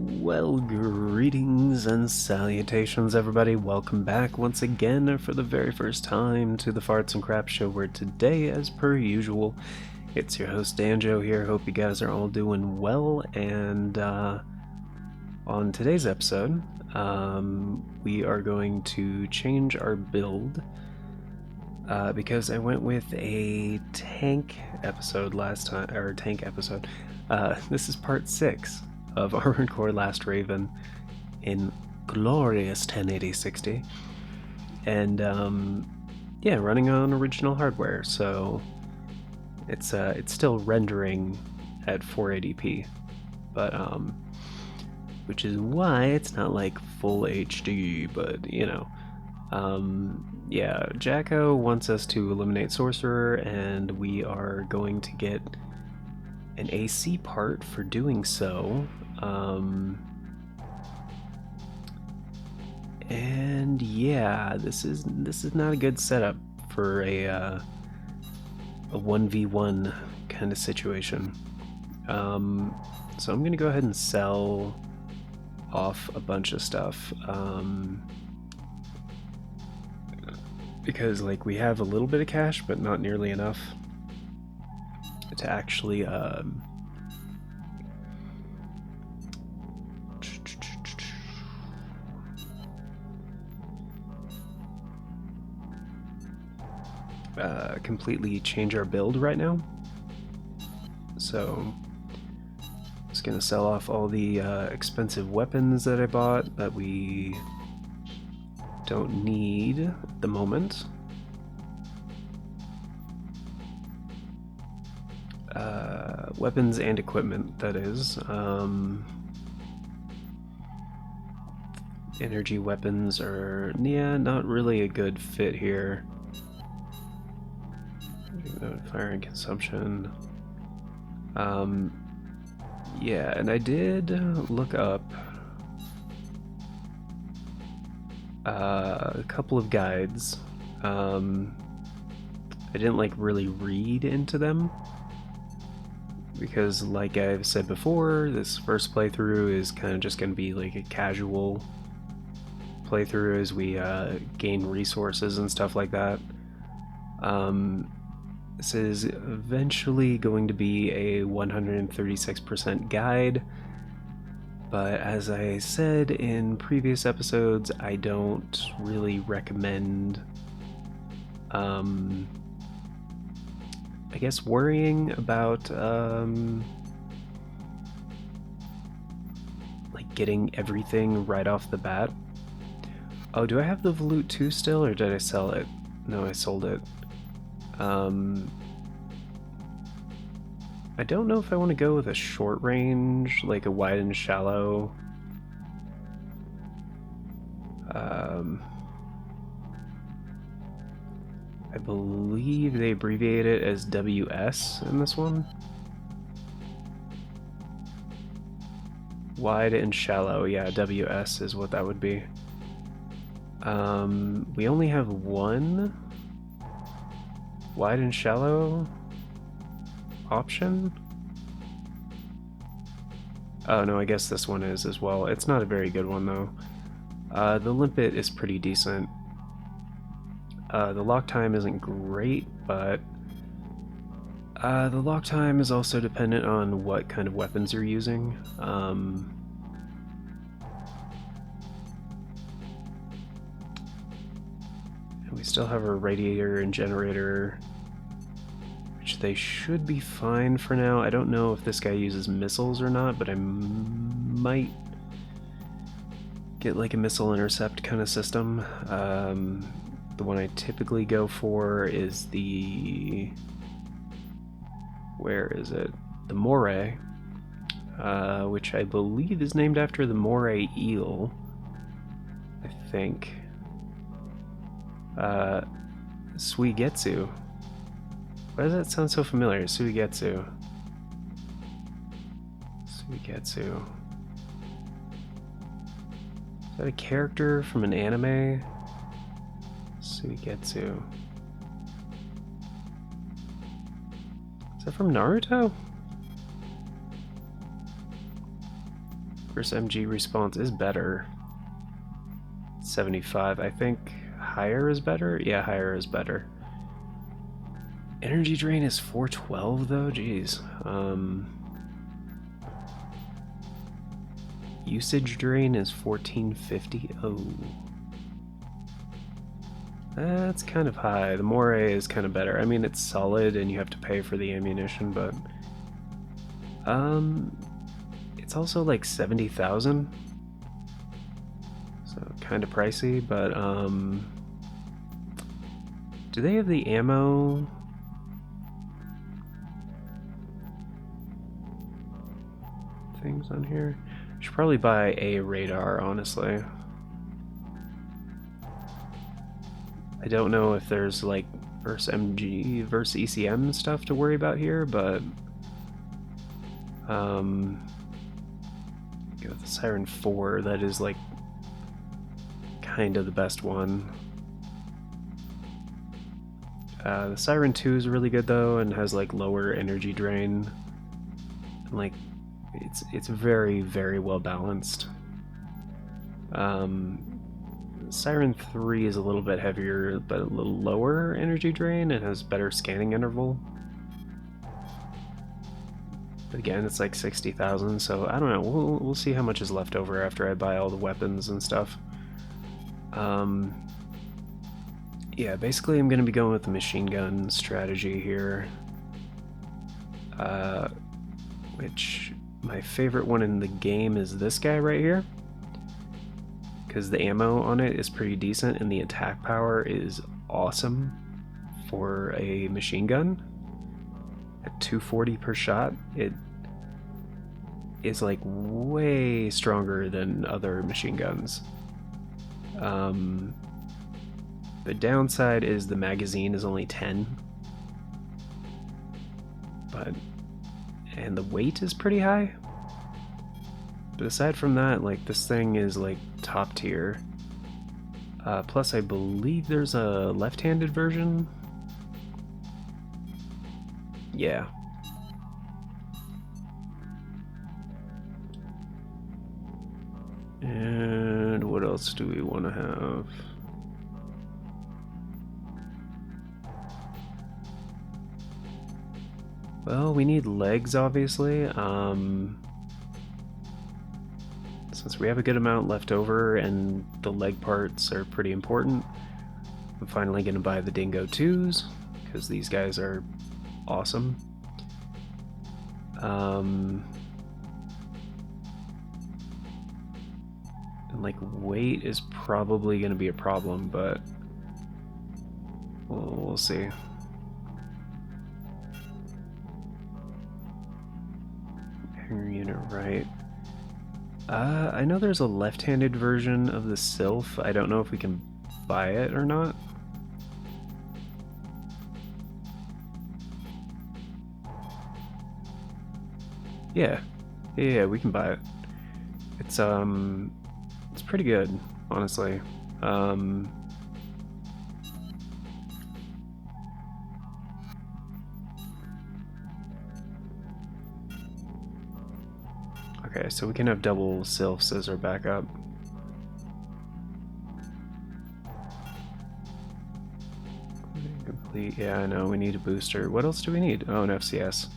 Well, greetings and salutations, everybody. Welcome back once again for the very first time to the Farts and Crap Show, where today, as per usual, it's your host Danjo here. Hope you guys are all doing well. And on today's episode, we are going to change our build because I went with a tank episode last time, or tank episode. This is part 6 of Armored Core Last Raven in glorious 1080-60, and yeah, running on original hardware, so it's still rendering at 480p, but which is why it's not like full HD, but you know. Yeah, Jacko wants us to eliminate Sorcerer, and we are going to get an AC part for doing so. And yeah, this is not a good setup for a 1v1 kind of situation. So I'm gonna go ahead and sell off a bunch of stuff. Because like we have a little bit of cash, but not nearly enough to actually completely change our build right now. So just gonna sell off all the expensive weapons that I bought that we don't need at the moment. Weapons and equipment, that is. Energy weapons are, yeah, not really a good fit here. Fire and consumption. Yeah, and I did look up a couple of guides. I didn't like really read into them because, like I've said before, this first playthrough is kind of just going to be like a casual playthrough as we gain resources and stuff like that. This is eventually going to be a 136% guide, but as I said in previous episodes, I don't really recommend I guess worrying about like getting everything right off the bat. Oh, do I have the Volute 2 still, or did I sell it? No, I sold it. I don't know if I want to go with a short range, like a wide and shallow. I believe they abbreviate it as WS in this one. Wide and shallow, yeah, WS is what that would be. We only have one wide and shallow option. Oh no, I guess this one is as well. It's not a very good one though. The limpet is pretty decent. The lock time isn't great, but the lock time is also dependent on what kind of weapons you're using. And we still have our radiator and generator, which they should be fine for now. I don't know if this guy uses missiles or not, but I might get like a missile intercept kind of system. The one I typically go for is the... where is it? The Moray, which I believe is named after the Moray eel, I think. Suigetsu. Why does that sound so familiar? Suigetsu. Suigetsu. Is that a character from an anime? Suigetsu. Is that from Naruto? versus MG response is better. 75. I think higher is better? Yeah, higher is better. Energy drain is 412 though? Jeez. Usage drain is 1450. Oh. That's kind of high. The Moray is kind of better. I mean, it's solid and you have to pay for the ammunition, but it's also like 70,000. So kind of pricey, but do they have the ammo? Things on here? I should probably buy a radar, honestly. I don't know if there's like versus MG versus ECM stuff to worry about here, but go with the Siren 4, that is like kind of the best one. The Siren 2 is really good though, and has like lower energy drain. And like it's very, very well balanced. Siren 3 is a little bit heavier, but a little lower energy drain and has better scanning interval. But again, it's like 60,000, so I don't know. We'll see how much is left over after I buy all the weapons and stuff. Yeah, basically I'm going to be going with the machine gun strategy here. Which my favorite one in the game is this guy right here, because the ammo on it is pretty decent and the attack power is awesome for a machine gun. At 240 per shot, it is like way stronger than other machine guns. The downside is the magazine is only 10, and the weight is pretty high. But aside from that, like, this thing is like top tier. Plus I believe there's a left-handed version. Yeah. And what else do we want to have? Well, we need legs, obviously. Since we have a good amount left over and the leg parts are pretty important, I'm finally going to buy the Dingo 2s, because these guys are awesome. And like, weight is probably going to be a problem, but we'll see. Hanger unit right. I know there's a left-handed version of the Sylph. I don't know if we can buy it or not. Yeah, we can buy it. It's pretty good, honestly. Okay, so we can have double Sylphs as our backup. Complete. Yeah, I know. We need a booster. What else do we need? Oh, an FCS.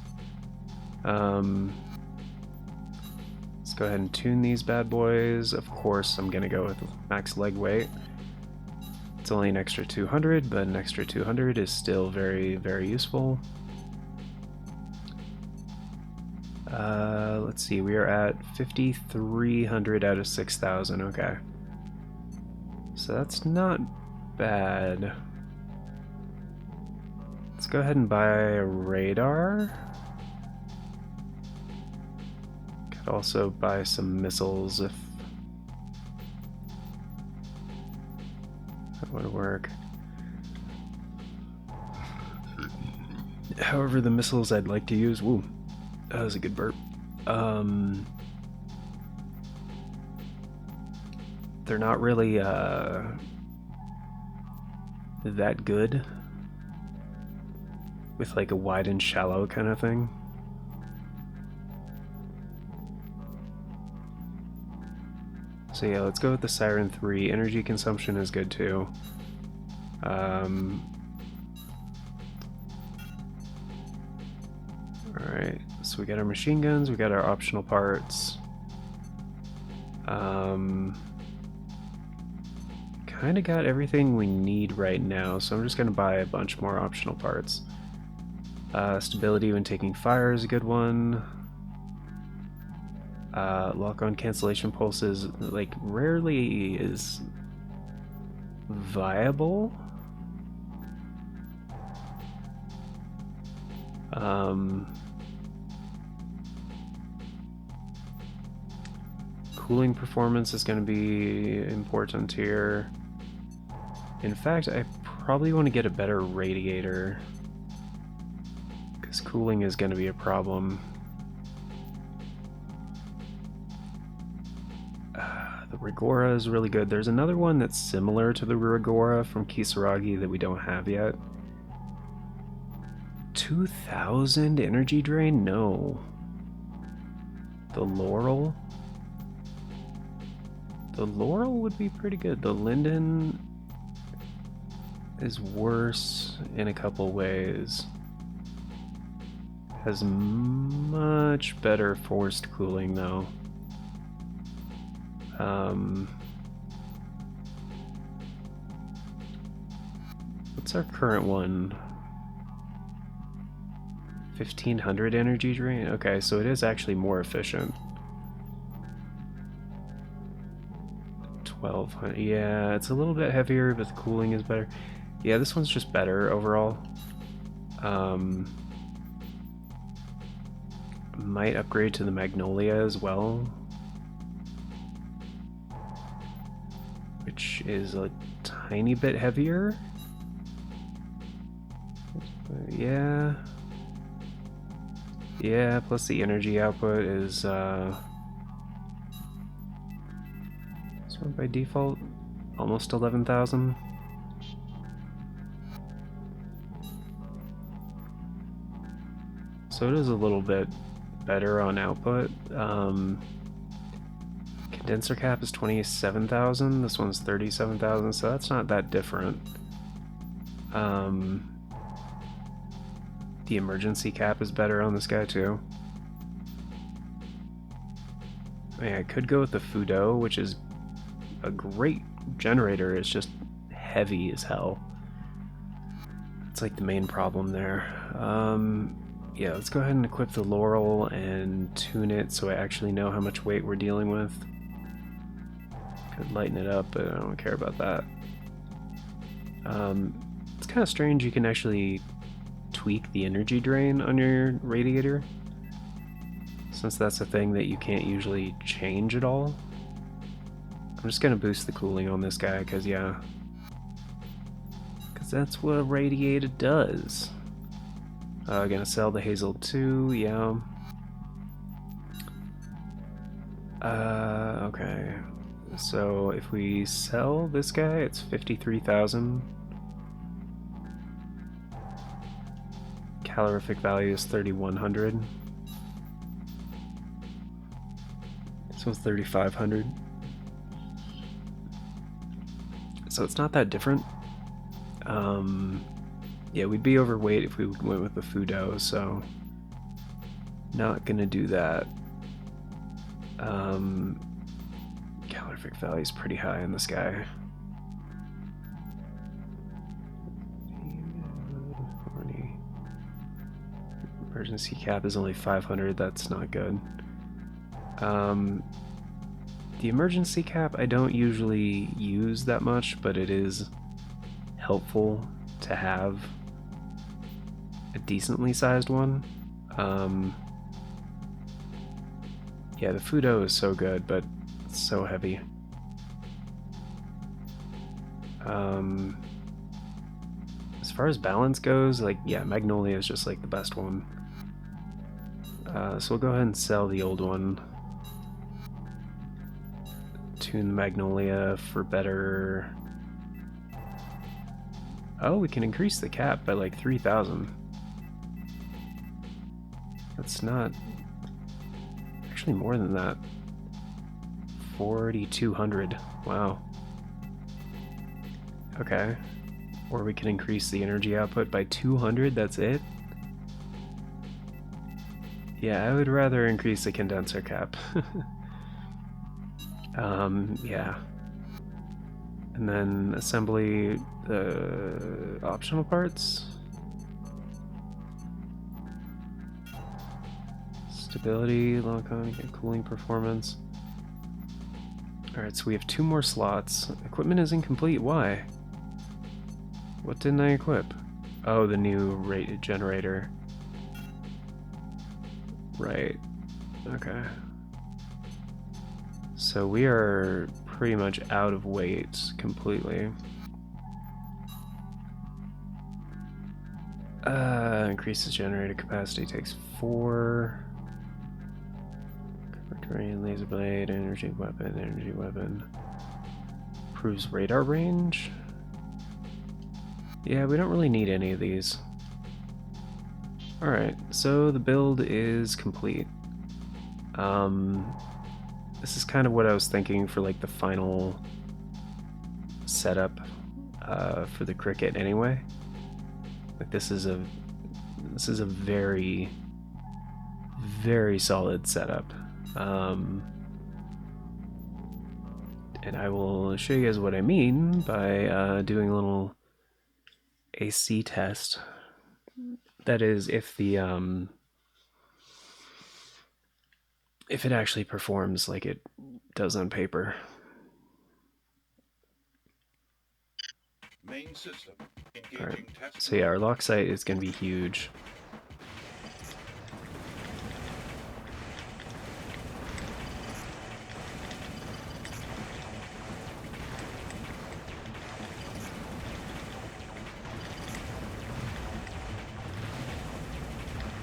Let's go ahead and tune these bad boys. Of course, I'm gonna go with max leg weight. It's only an extra 200, but an extra 200 is still very, very useful. Let's see, we are at 5,300 out of 6,000, okay. So that's not bad. Let's go ahead and buy a radar. Could also buy some missiles if that would work. However, the missiles I'd like to use, woo, that was a good burp. They're not really that good with like a wide and shallow kind of thing. So yeah, let's go with the Siren 3. Energy consumption is good too. Alright, so we got our machine guns, we got our optional parts. Kinda got everything we need right now, so I'm just gonna buy a bunch more optional parts. Stability when taking fire is a good one. Lock-on cancellation pulses, like, rarely is viable. Cooling performance is going to be important here. In fact, I probably want to get a better radiator, because cooling is going to be a problem. The Rigora is really good. There's another one that's similar to the Rigora from Kisaragi that we don't have yet. 2,000 energy drain? No. The Laurel? The Laurel would be pretty good. The Linden is worse in a couple ways. Has much better forced cooling though. What's our current one? 1,500 energy drain? Okay, so it is actually more efficient. 1,200. Yeah, it's a little bit heavier, but the cooling is better. Yeah, this one's just better overall. Might upgrade to the Magnolia as well, which is a tiny bit heavier. Yeah. Yeah, plus the energy output is this one by default almost 11,000. So it is a little bit better on output. Condenser cap is 27,000. This one's 37,000, so that's not that different. The emergency cap is better on this guy too. I mean, I could go with the Fudo, which is a great generator. It's just heavy as hell. It's like the main problem there. Yeah, let's go ahead and equip the Laurel and tune it so I actually know how much weight we're dealing with. Could lighten it up, but I don't care about that. It's kind of strange you can actually tweak the energy drain on your radiator, since that's a thing that you can't usually change at all. I'm just gonna boost the cooling on this guy, because yeah, because that's what a radiator does. Gonna sell the Hazel 2, yeah. Okay. So if we sell this guy, it's 53,000. Calorific value is 3,100. So it's 3,500. So it's not that different. Yeah, we'd be overweight if we went with the Fudo, so not gonna do that. Calorific value is pretty high in this guy. 40. Emergency cap is only 500, that's not good. The emergency cap I don't usually use that much, but it is helpful to have a decently sized one. Yeah, the Fudo is so good, but it's so heavy. As far as balance goes, like, yeah, Magnolia is just like the best one. So we'll go ahead and sell the old one. Tune the Magnolia for better... Oh, we can increase the cap by like 3,000. That's not... Actually more than that. 4,200. Wow. Okay. Or we can increase the energy output by 200, that's it? Yeah, I would rather increase the condenser cap. Yeah. And then assembly the optional parts. Stability, long cooling performance. Alright, so we have 2 more slots. Equipment is incomplete, why? What didn't I equip? Oh, the new rate generator. Right. Okay. So we are pretty much out of weight completely. Increases generator capacity, takes 4. Terrain, laser blade, energy weapon. Improves radar range. Yeah, we don't really need any of these. Alright, so the build is complete. This is kind of what I was thinking for like the final setup for the cricket anyway. Like this is a very, very solid setup. And I will show you guys what I mean by doing a little AC test. That is, if the if it actually performs like it does on paper. Main system. All right. So yeah, our lock sight is going to be huge.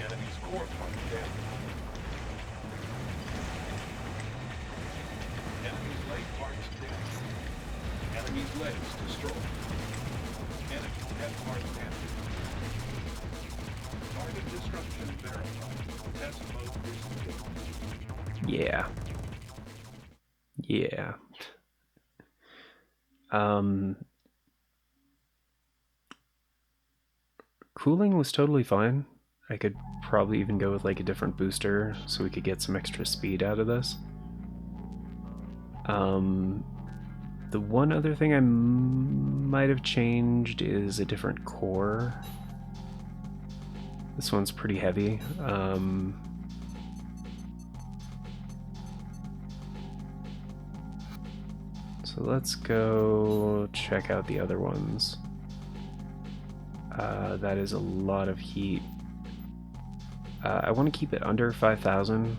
Enemy's core point down. Enemy's leg parts down. Enemy's legs destroyed. Enemy head parts damaged. Target destruction verified. Test mode disengaged. Yeah. Yeah. Cooling was totally fine. I could probably even go with like a different booster so we could get some extra speed out of this. The one other thing I might have changed is a different core. This one's pretty heavy. So let's go check out the other ones. That is a lot of heat. I want to keep it under 5,000,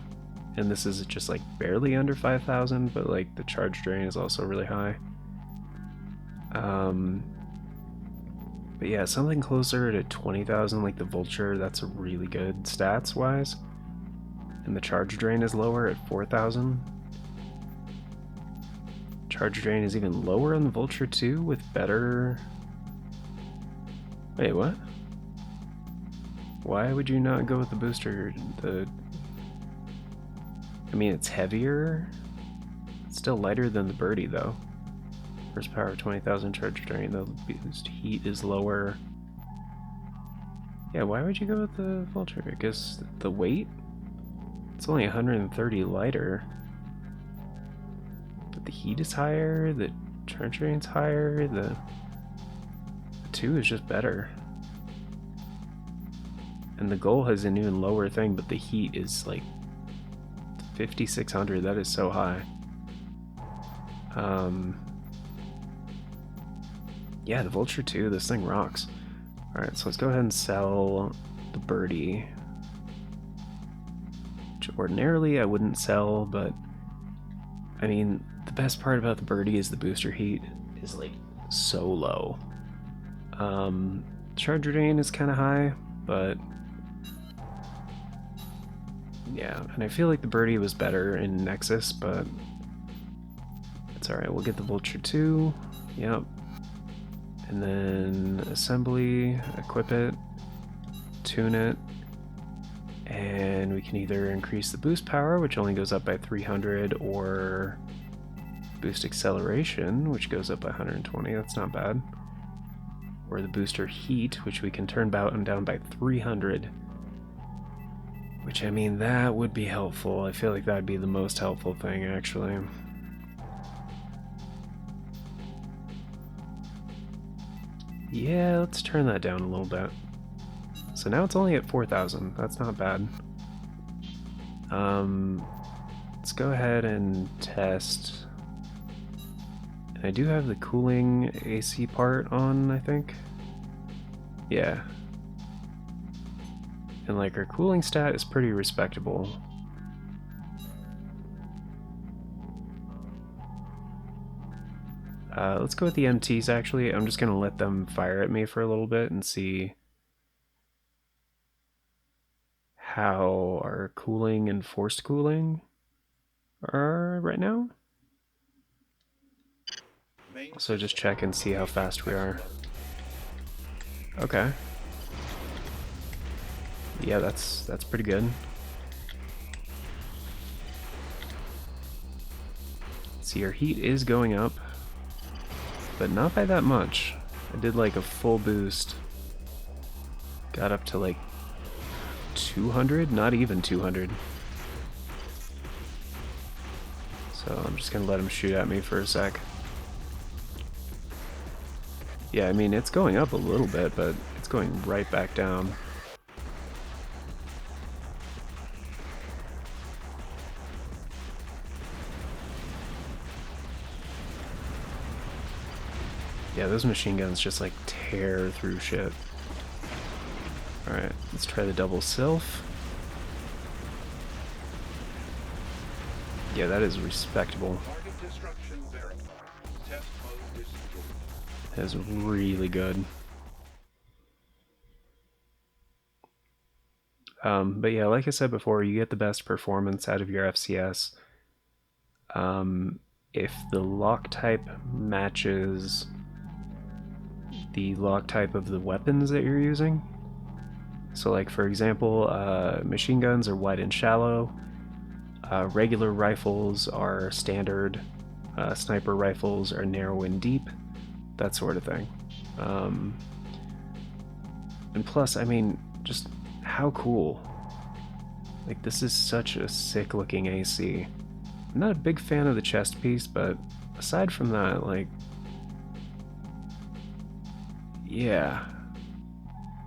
and this is just like barely under 5,000, but like the charge drain is also really high. But yeah, something closer to 20,000, like the Vulture, that's really good stats-wise. And the charge drain is lower at 4,000. Charge drain is even lower on the Vulture too, with better... Wait, what? Why would you not go with the booster? I mean, it's heavier. It's still lighter than the Birdie, though. Horsepower 20,000, charge drain. The boost heat is lower. Yeah, why would you go with the Vulture? I guess the weight? It's only 130 lighter. But the heat is higher, the charge drain's higher, the 2 is just better. And the goal has an even lower thing, but the heat is like 5,600. That is so high. Yeah, the Vulture 2, this thing rocks. Alright, so let's go ahead and sell the Birdie. Which ordinarily I wouldn't sell, but I mean, the best part about the Birdie is the booster heat is like so low. Charge drain is kind of high, but yeah, and I feel like the Birdie was better in Nexus, but it's alright. We'll get the Vulture 2. Yep. And then assembly, equip it, tune it, and we can either increase the boost power, which only goes up by 300, or boost acceleration, which goes up by 120. That's not bad. Or the booster heat, which we can turn down by 300. Which, I mean, that would be helpful. I feel like that would be the most helpful thing, actually. Yeah, let's turn that down a little bit. So now it's only at 4,000. That's not bad. Let's go ahead and test. And I do have the cooling AC part on, I think. Yeah. And like our cooling stat is pretty respectable. Let's go with the MTs actually. I'm just gonna let them fire at me for a little bit and see how our cooling and forced cooling are right now. So just check and see how fast we are. Okay. Yeah, that's pretty good. See, our heat is going up, but not by that much. I did like a full boost. Got up to like 200, not even 200. So I'm just gonna let him shoot at me for a sec. Yeah, I mean, it's going up a little bit, but it's going right back down. Yeah, those machine guns just like tear through shit. Alright, let's try the double sylph. Yeah, that is respectable. That is really good. But yeah, like I said before, you get the best performance out of your FCS if the lock type matches the lock type of the weapons that you're using. So like for example, machine guns are wide and shallow, regular rifles are standard, sniper rifles are narrow and deep, that sort of thing. And plus, I mean, just how cool. Like, this is such a sick looking AC. I'm not a big fan of the chest piece, but aside from that, like, yeah.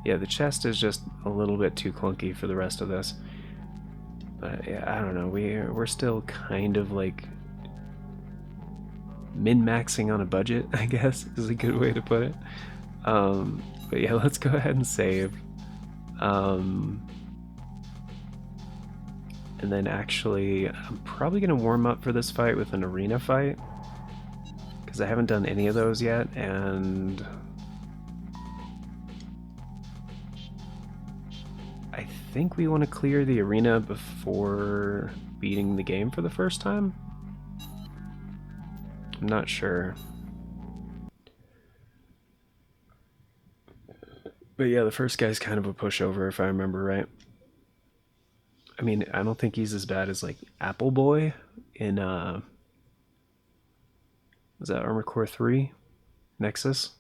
Yeah, the chest is just a little bit too clunky for the rest of this. But yeah, I don't know, we're still kind of like min-maxing on a budget, I guess, is a good way to put it. But yeah, let's go ahead and save. And then actually, I'm probably going to warm up for this fight with an arena fight, because I haven't done any of those yet, and I think we want to clear the arena before beating the game for the first time. I'm not sure. But yeah, the first guy's kind of a pushover if I remember right. I mean, I don't think he's as bad as like Apple Boy in was that Armored Core 3? Nexus?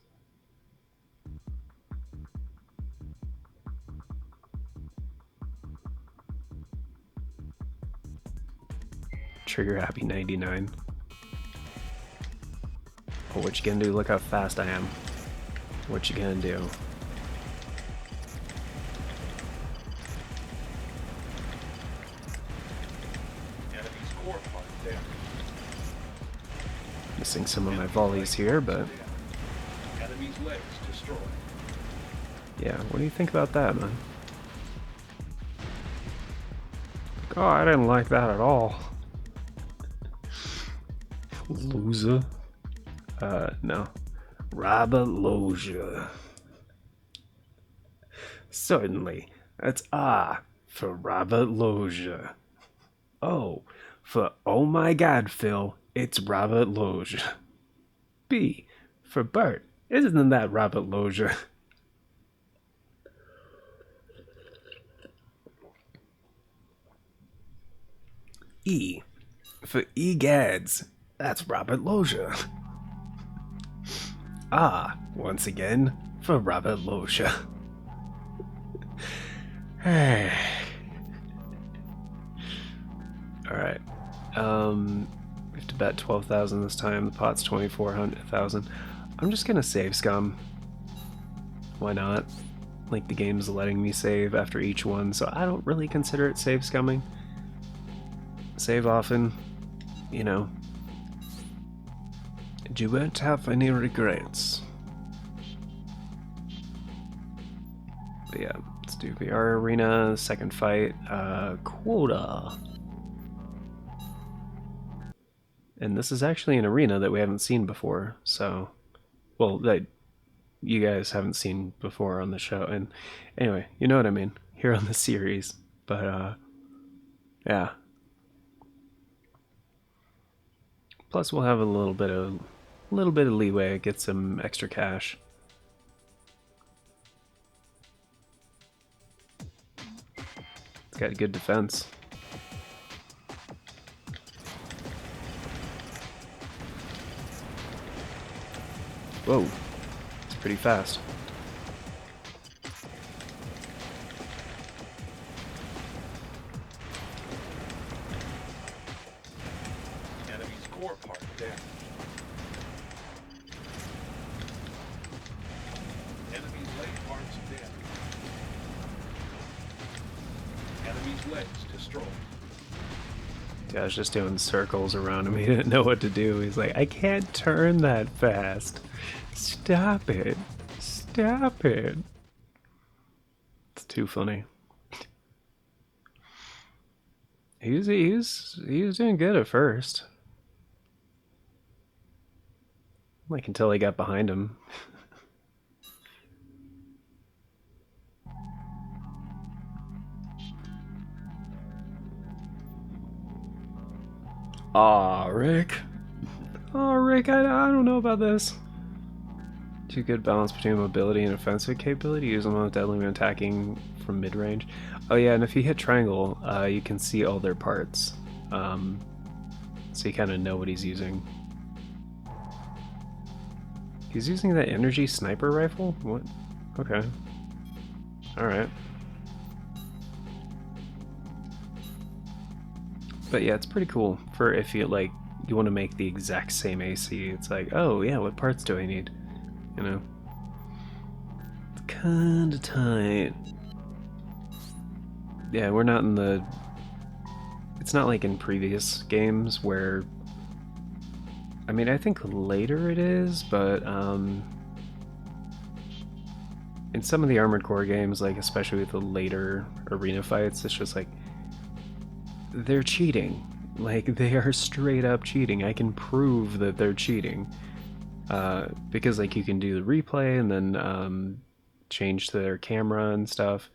Trigger Happy 99. Oh, what you gonna do? Look how fast I am. What you gonna do? Missing some of my volleys here, but yeah, what do you think about that, man? Oh, I didn't like that at all. Loser. No. Robert Loggia. Certainly. That's R for Robert Loggia. O for oh my god, Phil, it's Robert Loggia. B for Bert. Isn't that Robert Loggia? E for egads. That's Robert Loggia. Ah, once again, for Robert Loggia. Alright. We have to bet 12,000 this time. The pot's 24,000. I'm just gonna save scum. Why not? Like, the game's letting me save after each one, so I don't really consider it save scumming. Save often, you know. You won't have any regrets. But yeah, let's do VR Arena, second fight, quota. And this is actually an arena that we haven't seen before, so, well, that you guys haven't seen before on the show. And anyway, you know what I mean, here on the series. But yeah. Plus, we'll have a little bit of leeway, get some extra cash. It's got good defense. Whoa, it's pretty fast. Enemy core part there. Enemy's leg parts dead. Enemy's legs destroyed. Yeah, I was just doing circles around him. He didn't know what to do. He's like, I can't turn that fast. Stop it. Stop it. It's too funny. He was doing good at first. Like, until I got behind him. Aw, Rick. Aw, Rick, I don't know about this. Too good balance between mobility and offensive capability. Use them on deadly when attacking from mid-range. Oh yeah, and if you hit triangle, you can see all their parts. So you kind of know what he's using. He's using that energy sniper rifle? What? Okay. Alright. But yeah, it's pretty cool for if you like you want to make the exact same AC. It's like, oh yeah, what parts do I need? You know? It's kinda tight. Yeah, we're not in the... It's not like in previous games where... I mean, I think later it is, but in some of the Armored Core games, like especially with the later arena fights, it's just like they're cheating. Like, they are straight up cheating. I can prove that they're cheating. Because, like, you can do the replay and then change to their camera and stuff.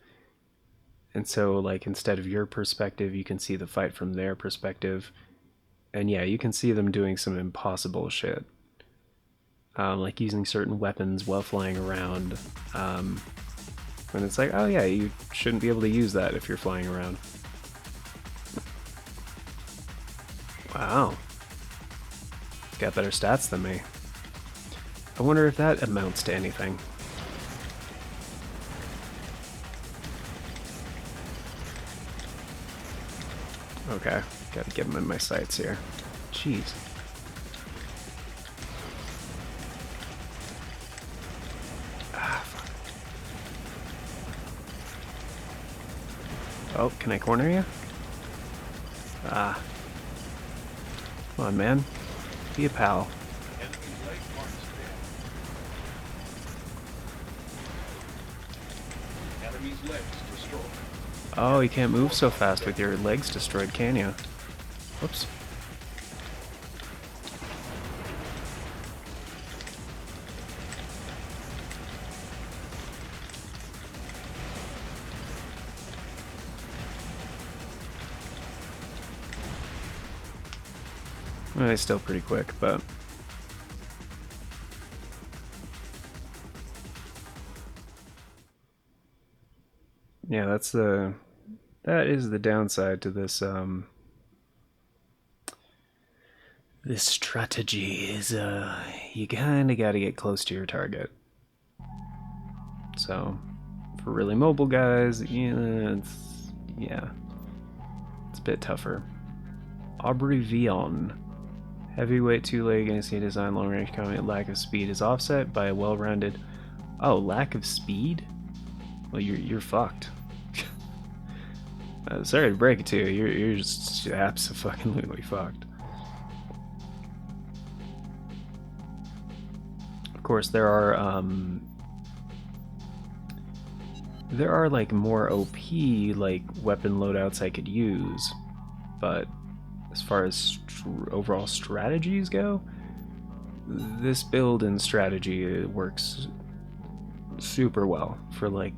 And so, like, instead of your perspective, you can see the fight from their perspective. And yeah, you can see them doing some impossible shit. Like using certain weapons while flying around. And it's like, oh yeah, you shouldn't be able to use that if you're flying around. Wow. Got better stats than me. I wonder if that amounts to anything. Okay, gotta get him in my sights here. Jeez. Ah, fuck. Oh, can I corner you? Ah. Come on, man. Be a pal. Enemy's leg parts dead. Enemy's legs destroyed. Oh, you can't move so fast with your legs destroyed, can you? Whoops. Well, he's still pretty quick, but... Yeah, that is the downside to this This strategy is, you kinda gotta get close to your target. So, for really mobile guys, yeah, it's a bit tougher. Aubrey Vion. Heavyweight two-leg ANC design, long-range combat, lack of speed is offset by a well-rounded... Oh, lack of speed? Well, you're fucked. Sorry to break it to you, you're just absolutely fucked. Of course, there are like more OP like weapon loadouts I could use, but as far as overall strategies go, this build and strategy works super well for like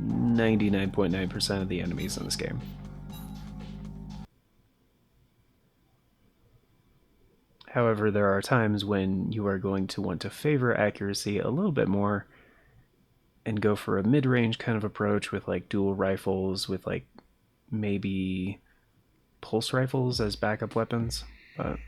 99.9% of the enemies in this game. However, there are times when you are going to want to favor accuracy a little bit more and go for a mid-range kind of approach with like dual rifles with like maybe pulse rifles as backup weapons, but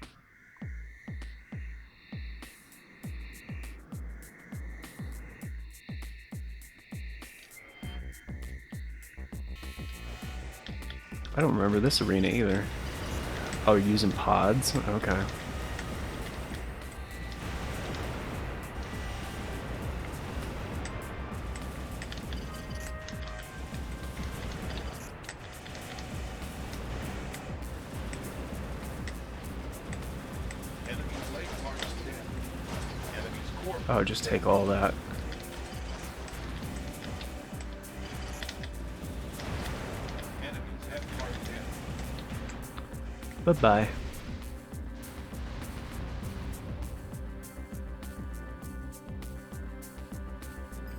I don't remember this arena either. Oh, you're using pods? Okay. Oh, just take all that. Bye-bye.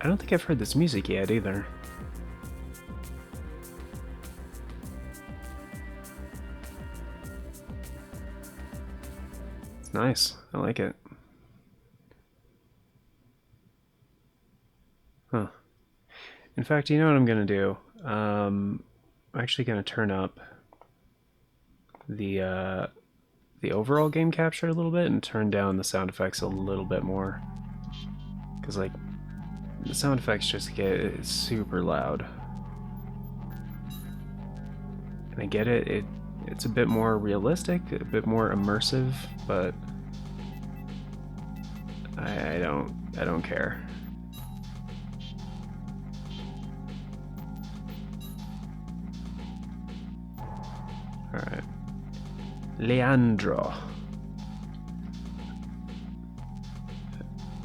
I don't think I've heard this music yet either. It's nice. I like it. Huh. In fact, you know what I'm gonna do? I'm actually gonna turn up the overall game capture a little bit and turn down the sound effects a little bit more, because like the sound effects just get super loud. And I get it, it's a bit more realistic, a bit more immersive, but I don't care. Alright. Leandro.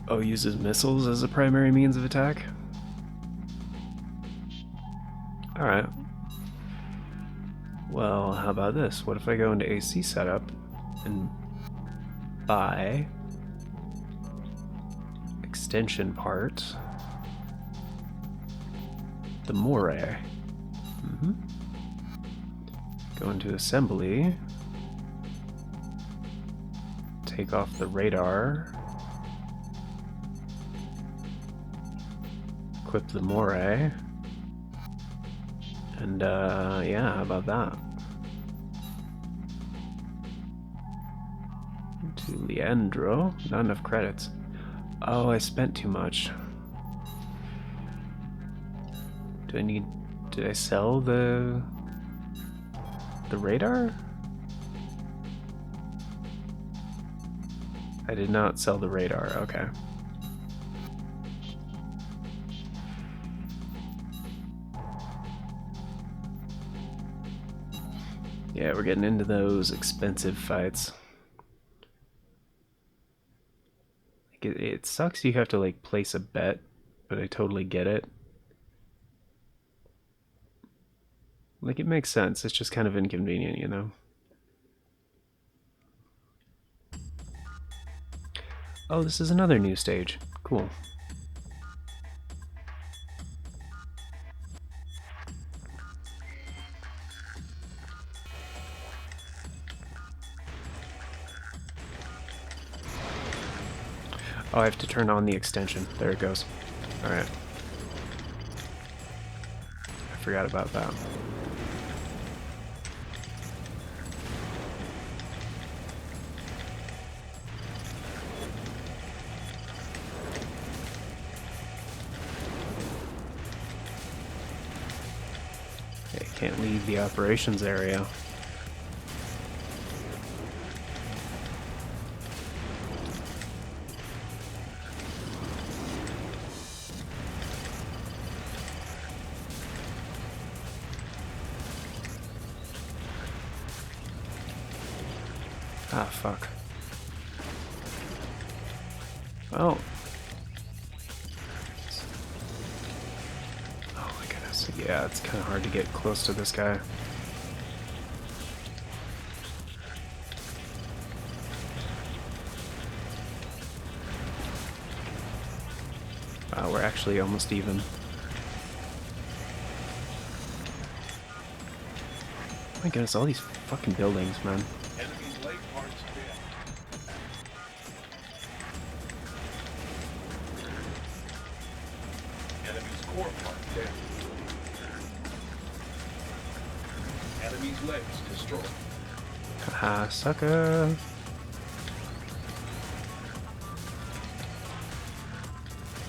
Oh, uses missiles as a primary means of attack? Alright. Well, how about this? What if I go into AC setup and buy extension part, the Moray. Go into assembly, take off the radar, equip the Moray, and yeah, how about that? To Leandro, not enough credits. Oh, I spent too much. Did I sell the radar? I did not sell the radar, okay. Yeah, we're getting into those expensive fights. Like it sucks you have to like place a bet, but I totally get it. Like it makes sense, it's just kind of inconvenient, you know? Oh, this is another new stage. Cool. Oh, I have to turn on the extension. There it goes. Alright. I forgot about that. can't leave the operations area. Ah, fuck. Oh. Oh my goodness. Yeah, it's kind of hard to get close to this guy. Wow, we're actually almost even. Oh my goodness, all these fucking buildings, man. Enemy's leg parts dead. Enemy's core part dead. Enemy's legs destroyed. Haha, sucker.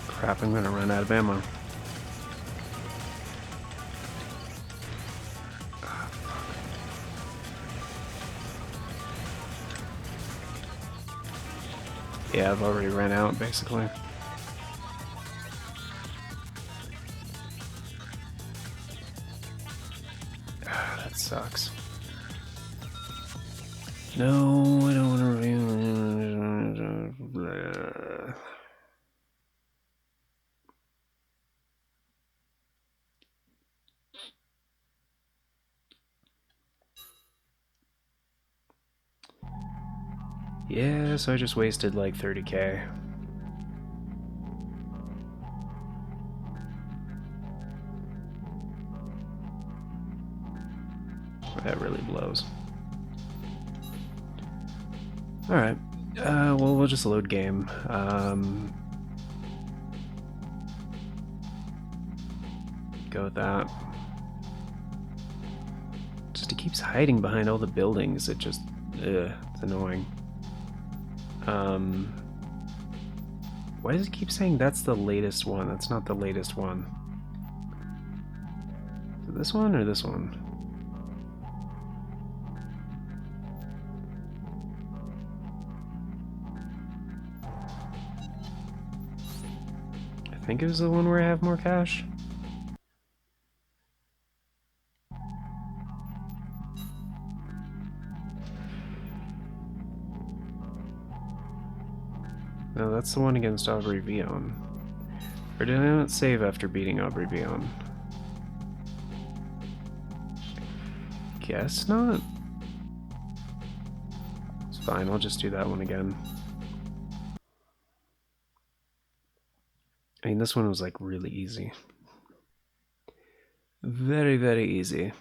Crap, I'm gonna run out of ammo. Ah, fuck. Yeah, I've already ran out, basically. Ah, that sucks. No, I don't want to reveal. Yeah, so I just wasted like 30k. That really blows. Alright. Well, we'll just load game. Go with that. Just it keeps hiding behind all the buildings. It just, it's annoying. Why does it keep saying that's the latest one? That's not the latest one. Is it this one or this one? I think it was the one where I have more cash. No, that's the one against Aubrey Vion. Or did I not save after beating Aubrey Vion? Guess not. It's fine, I'll just do that one again. I mean, this one was like really easy. Very, very easy.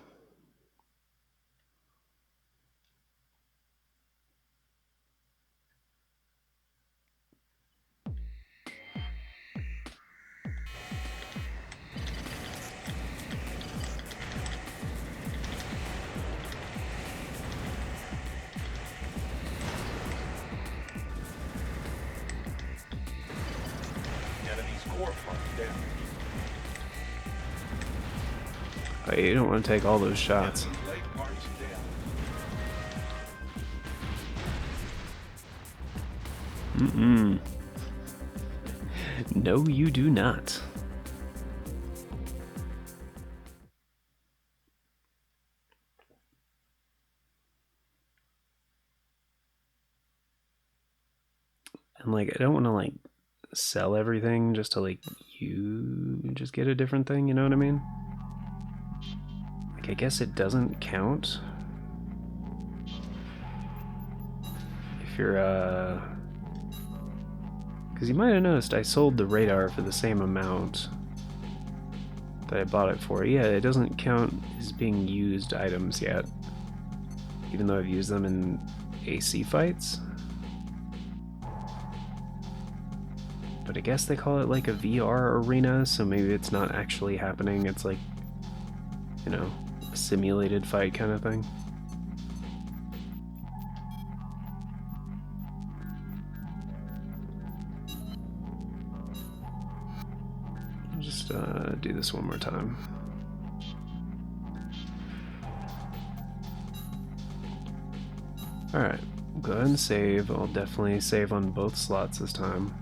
Enemy's core part dead. Oh, you don't want to take all those shots. Enemy's leg parts dead. Mm-mm. No, you do not. And like, I don't want to like sell everything just to like you just get a different thing, you know what I mean? Like, I guess it doesn't count if you're because you might have noticed I sold the radar for the same amount that I bought it for. Yeah, it doesn't count as being used items yet, even though I've used them in AC fights. But I guess they call it like a VR arena, so maybe it's not actually happening. It's like, you know, a simulated fight kind of thing. I'll just do this one more time. Alright, go ahead and save. I'll definitely save on both slots this time.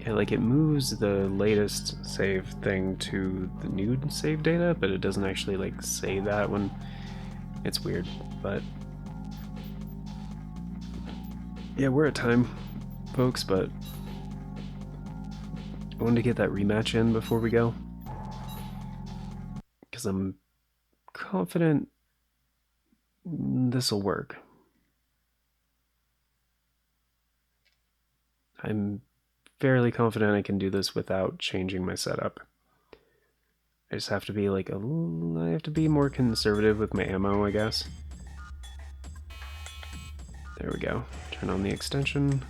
Yeah, like it moves the latest save thing to the new save data, but it doesn't actually like say that when it's weird. But yeah, we're at time, folks, but I wanted to get that rematch in before we go, because I'm confident this will work. I'm fairly confident I can do this without changing my setup. I just have to be like I have to be more conservative with my ammo, I guess. There we go. Turn on the extension.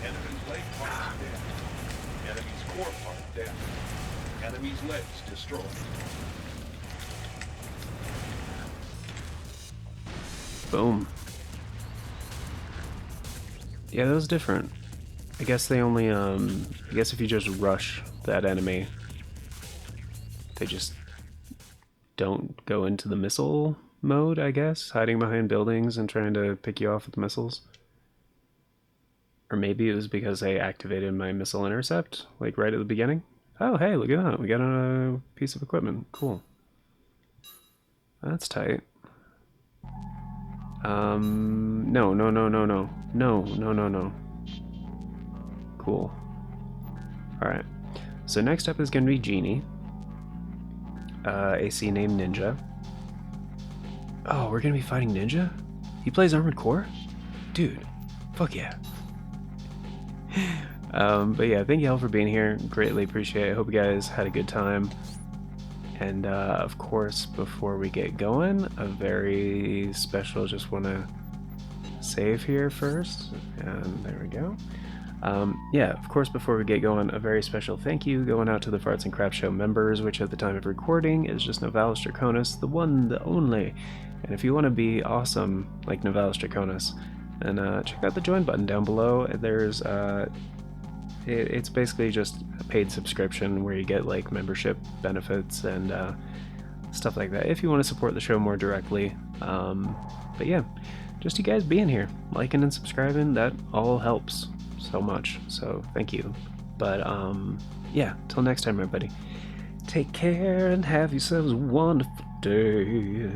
Enemy's leg parts down. Enemy's core part down. Enemy's legs destroyed. Boom. Yeah, that was different. I guess they only, I guess if you just rush that enemy, they just don't go into the missile mode, I guess, hiding behind buildings and trying to pick you off with missiles. Or maybe it was because I activated my missile intercept, like right at the beginning. Oh, hey, look at that. We got a piece of equipment. Cool. That's tight. No, no, no, no, no. No, no, no, no. Cool. Alright. So next up is going to be Genie. AC named Ninja. Oh, we're going to be fighting Ninja? He plays Armored Core? Dude, fuck yeah. But yeah, thank you all for being here. Greatly appreciate it. Hope you guys had a good time. And of course, before we get going, a very special, just want to save here first. And there we go. Yeah, of course, before we get going, a very special thank you going out to the Farts and Crap Show members, which at the time of recording is just Novalis Draconis, the one, the only. And if you want to be awesome like Novalis Draconis, then check out the join button down below. There's it's basically just a paid subscription where you get like membership benefits and stuff like that if you want to support the show more directly. But yeah, just you guys being here, liking and subscribing, that all helps so much, so thank you. But yeah, till next time, everybody, take care and have yourselves a wonderful day.